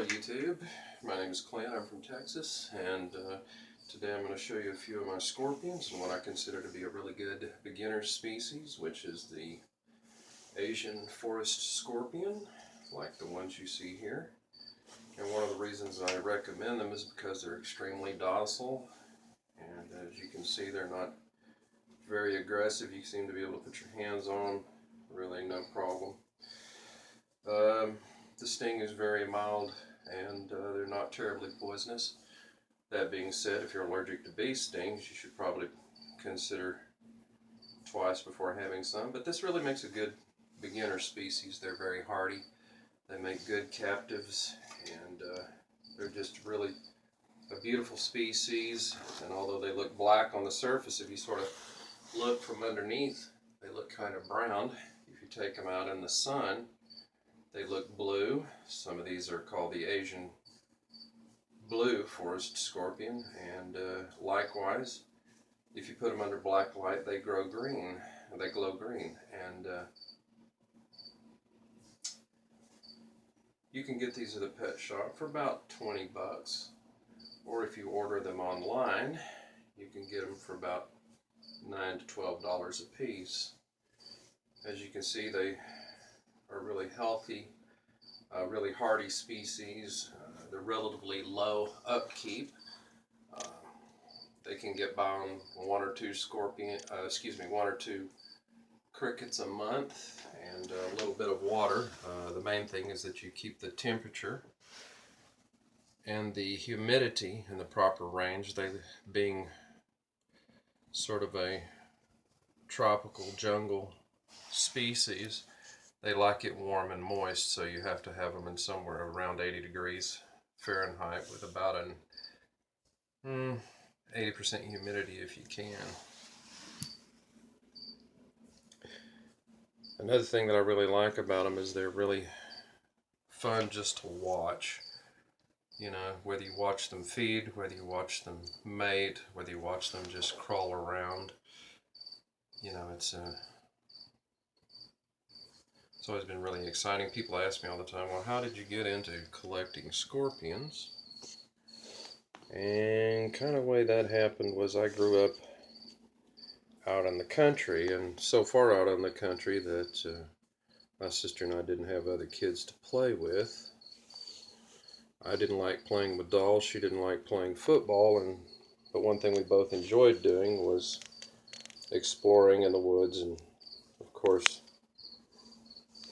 Hello YouTube, my name is Clint, I'm from Texas, and today I'm going to show you a few of my scorpions and what I consider to be a really good beginner species, which is the Asian forest scorpion, like the ones you see here. And one of the reasons I recommend them is because they're extremely docile, and as you can see they're not very aggressive. You seem to be able to put your hands on them, really no problem. The sting is very mild and they're not terribly poisonous. That being said, if you're allergic to bee stings, you should probably consider twice before having some. But this really makes a good beginner species. They're very hardy. They make good captives, and they're just really a beautiful species. And although they look black on the surface, if you sort of look from underneath, they look kind of brown. If you take them out in the sun, they look blue. Some of these are called the Asian blue forest scorpion, and likewise, if you put them under black light, they grow green. They glow green, and you can get these at a pet shop for about 20 bucks, or if you order them online, you can get them for about $9 to $12 a piece. As you can see, they are really healthy, really hardy species. They're relatively low upkeep. They can get by on one or two crickets a month and a little bit of water. The main thing is that you keep the temperature and the humidity in the proper range. They being sort of a tropical jungle species, they like it warm and moist, so you have to have them in somewhere around 80 degrees Fahrenheit with about an 80% humidity if you can. Another thing that I really like about them is they're really fun just to watch. You know, whether you watch them feed, whether you watch them mate, whether you watch them just crawl around, you know, it's always been really exciting. People ask me all the time, well, how did you get into collecting scorpions? And kind of way that happened was I grew up out in the country, and so far out in the country that my sister and I didn't have other kids to play with. I didn't like playing with dolls, she didn't like playing football, but one thing we both enjoyed doing was exploring in the woods and, of course,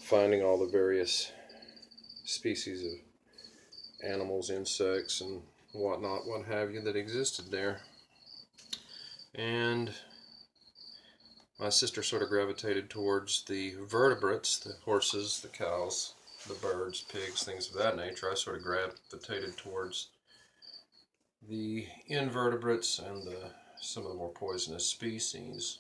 finding all the various species of animals, insects, and whatnot, what have you, that existed there. And my sister sort of gravitated towards the vertebrates, the horses, the cows, the birds, pigs, things of that nature. I sort of gravitated towards the invertebrates and some of the more poisonous species.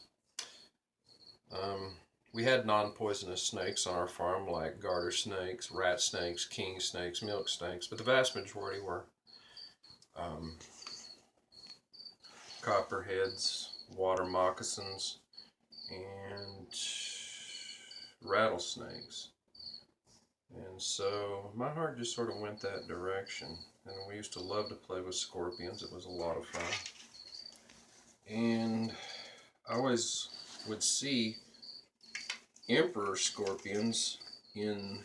We had non-poisonous snakes on our farm, like garter snakes, rat snakes, king snakes, milk snakes, but the vast majority were copperheads, water moccasins, and rattlesnakes. And so my heart just sort of went that direction. And we used to love to play with scorpions. It was a lot of fun. And I always would see emperor scorpions in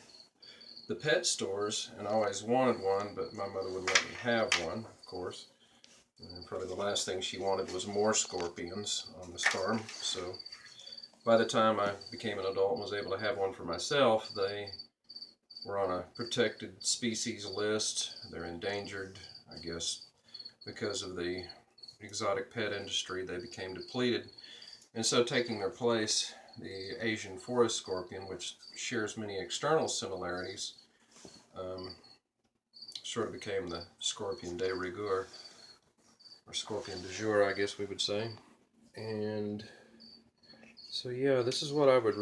the pet stores, and I always wanted one, but my mother wouldn't let me have one, of course. And probably the last thing she wanted was more scorpions on this farm. So by the time I became an adult and was able to have one for myself, they were on a protected species list. They're endangered, I guess, because of the exotic pet industry. They became depleted. And so taking their place, the Asian forest scorpion, which shares many external similarities, sort of became the scorpion de rigueur, or scorpion du jour, I guess we would say. And so yeah, this is what I would